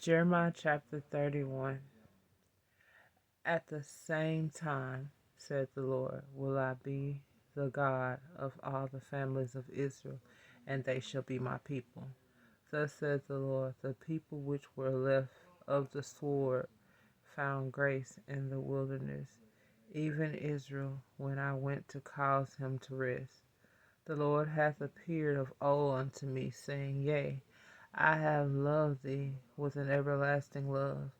Jeremiah chapter 31. At the same time, said the Lord, will I be the God of all the families of Israel, and they shall be my people. Thus said the Lord, the people which were left of the sword found grace in the wilderness, even Israel, when I went to cause him to rest. The Lord hath appeared of old unto me, saying, Yea, I have loved thee with an everlasting love.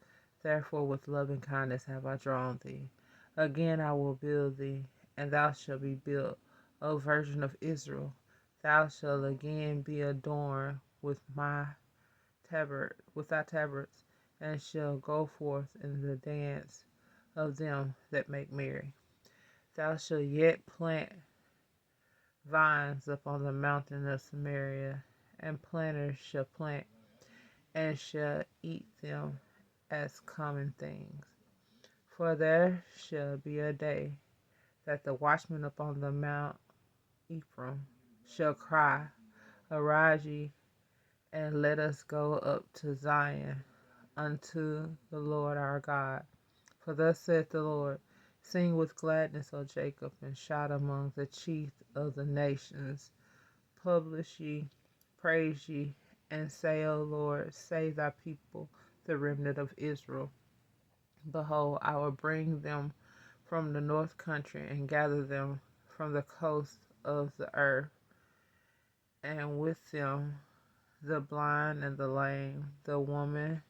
Therefore with loving kindness have I drawn thee. Again I will build thee, and thou shalt be built, O Virgin of Israel. Thou shalt again be adorned with thy tabrets, and shalt go forth in the dance of them that make merry. Thou shalt yet plant vines upon the mountain of Samaria, and planters shall plant, and shall eat them as common things. For there shall be a day that the watchmen upon the Mount Ephraim shall cry, Arise ye, and let us go up to Zion, unto the Lord our God. For thus saith the Lord, Sing with gladness, O Jacob, and shout among the chief of the nations. Publish ye, praise ye, and say, O Lord, save thy people, the remnant of Israel. Behold, I will bring them from the north country, and gather them from the coast of the earth, and with them the blind and the lame, the woman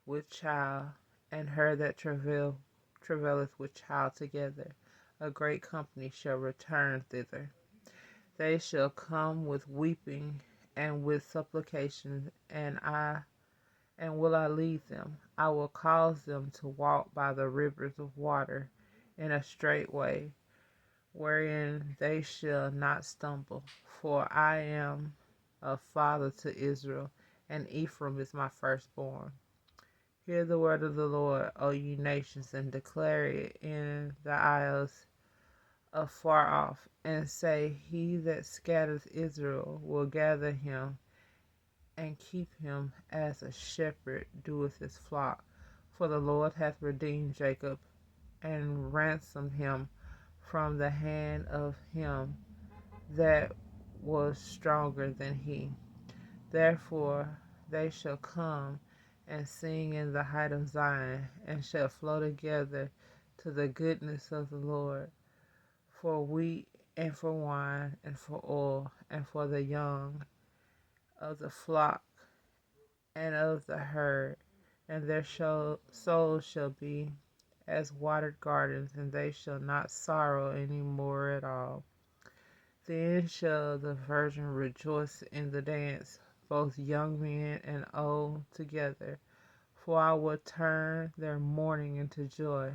with child, and her that travaileth with child together. A great company shall return thither. They shall come with weeping and with supplication, and will I lead them. I will cause them to walk by the rivers of water in a straight way, wherein they shall not stumble. For I am a father to Israel, and Ephraim is my firstborn. Hear the word of the Lord, O ye nations, and declare it in the isles afar off, and say, He that scattereth Israel will gather him, and keep him as a shepherd doeth his flock. For the Lord hath redeemed Jacob, and ransomed him from the hand of him that was stronger than he. Therefore they shall come and sing in the height of Zion, and shall flow together to the goodness of the Lord, for wheat and for wine and for oil and for the young of the flock and of the herd. And their souls shall be as watered gardens, and they shall not sorrow any more at all. Then shall the virgin rejoice in the dance, both young men and old together. For I will turn their mourning into joy,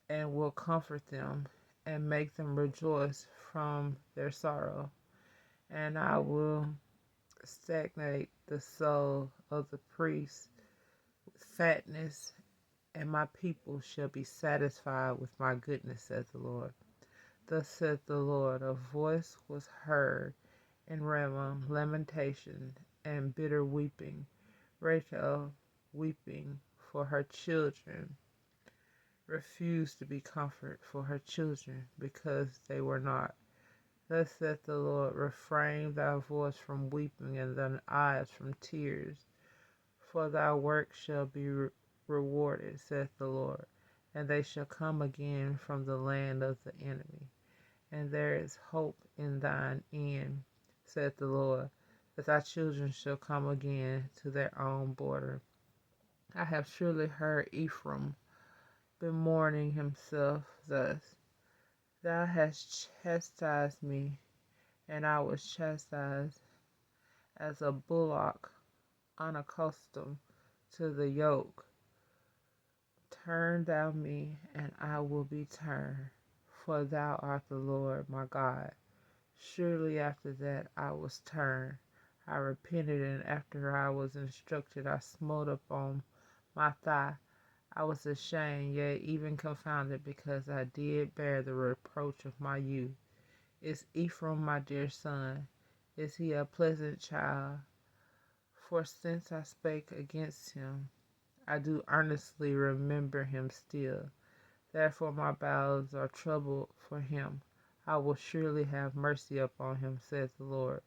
and will comfort them, and make them rejoice from their sorrow. And I will stagnate the soul of the priests with fatness, and my people shall be satisfied with my goodness, saith the Lord. Thus saith the Lord, a voice was heard in Ramah, lamentation and bitter weeping, Rachel weeping for her children, refused to be comforted for her children, because they were not. Thus saith the Lord, refrain thy voice from weeping, and thine eyes from tears, for thy work shall be rewarded, saith the Lord, and they shall come again from the land of the enemy. And there is hope in thine end, saith the Lord, that thy children shall come again to their own border. I have surely heard Ephraim bemoaning himself thus, Thou hast chastised me, and I was chastised as a bullock unaccustomed to the yoke. Turn thou me, and I will be turned, for thou art the Lord my God. Surely after that I was turned. I repented, and after I was instructed, I smote upon my thigh. I was ashamed, yea, even confounded, because I did bear the reproach of my youth. Is Ephraim my dear son? Is he a pleasant child? For since I spake against him, I do earnestly remember him still. Therefore my bowels are troubled for him. I will surely have mercy upon him, saith the Lord.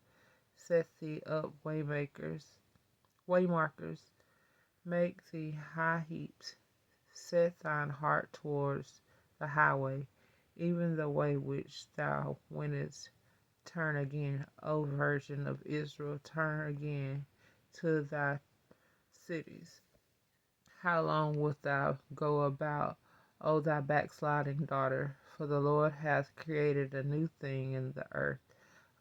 Set thee up, waymarkers, make thee high heaps. Set thine heart towards the highway, even the way which thou wentest. Turn again, O Virgin of Israel, turn again to thy cities. How long wilt thou go about, O thou backsliding daughter? For the Lord hath created a new thing in the earth.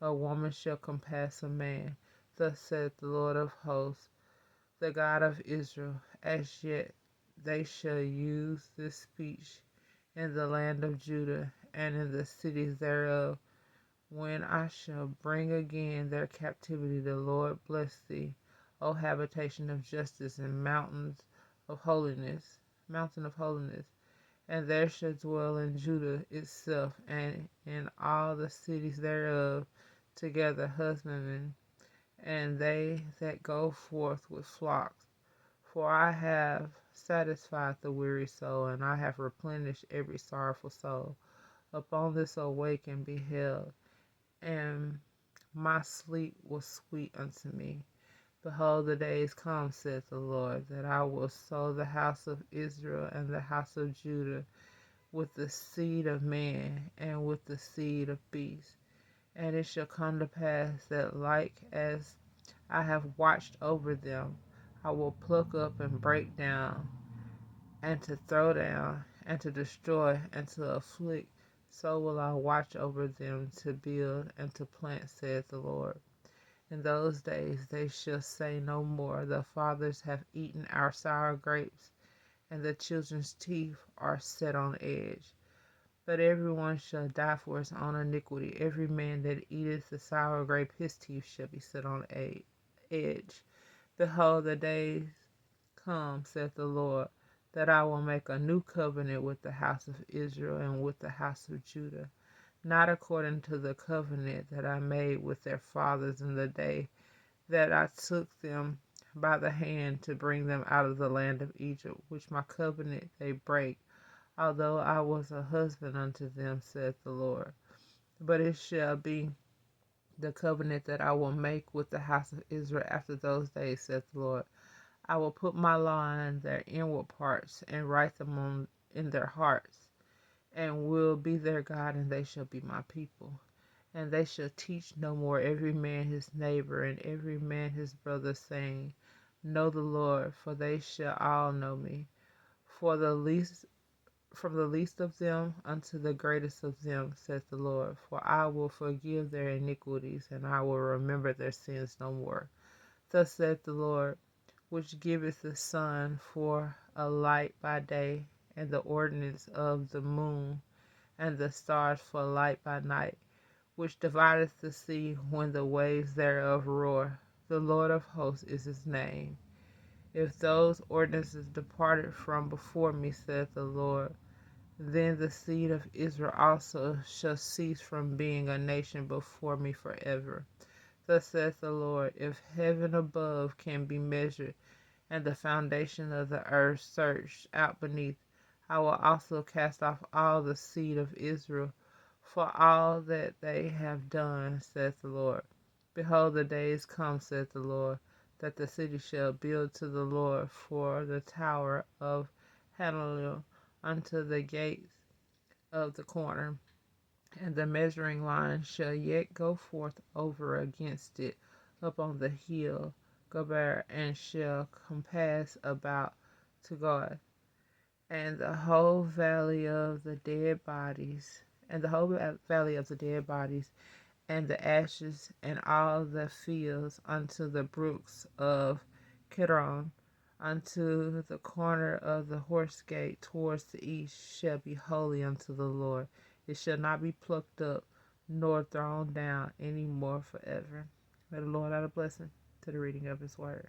A woman shall compass a man. Thus saith the Lord of hosts, the God of Israel. As yet they shall use this speech in the land of Judah and in the cities thereof. When I shall bring again their captivity, the Lord bless thee, O habitation of justice and mountain of holiness, and there shall dwell in Judah itself and in all the cities thereof together husbandmen, and they that go forth with flocks. For I have satisfied the weary soul, and I have replenished every sorrowful soul. Upon this awake and beheld, and my sleep was sweet unto me. Behold, the days come, saith the Lord, that I will sow the house of Israel and the house of Judah with the seed of man and with the seed of beast. And it shall come to pass that, like as I have watched over them, I will pluck up and break down, and to throw down, and to destroy, and to afflict. So will I watch over them to build and to plant, saith the Lord. In those days they shall say no more, the fathers have eaten our sour grapes, and the children's teeth are set on edge. But every one shall die for his own iniquity. Every man that eateth the sour grape, his teeth shall be set on edge. Behold, the days come, saith the Lord, that I will make a new covenant with the house of Israel and with the house of Judah, not according to the covenant that I made with their fathers in the day that I took them by the hand to bring them out of the land of Egypt, which my covenant they break, although I was a husband unto them, saith the Lord. But it shall be the covenant that I will make with the house of Israel after those days, saith the Lord. I will put my law in their inward parts, and write them in their hearts, and will be their God, and they shall be my people. And they shall teach no more every man his neighbor, and every man his brother, saying, Know the Lord, for they shall all know me, for from the least of them unto the greatest of them, saith the Lord. For I will forgive their iniquities, and I will remember their sins no more. Thus saith the Lord, which giveth the sun for a light by day, and the ordinance of the moon, and the stars for light by night, which divideth the sea when the waves thereof roar. The Lord of hosts is his name. If those ordinances departed from before me, saith the Lord, then the seed of Israel also shall cease from being a nation before me forever. Thus saith the Lord, if heaven above can be measured, and the foundation of the earth searched out beneath, I will also cast off all the seed of Israel for all that they have done, saith the Lord. Behold, the days come, saith the Lord, that the city shall build to the Lord for the tower of Hananel unto the gates of the corner, and the measuring line shall yet go forth over against it upon the hill Gobert, and shall compass about to God, and the whole valley of the dead bodies, and the ashes, and all the fields unto the brooks of Kidron, unto the corner of the horse gate towards the east, shall be holy unto the Lord. It shall not be plucked up, nor thrown down any more forever. May the Lord add a blessing to the reading of his word.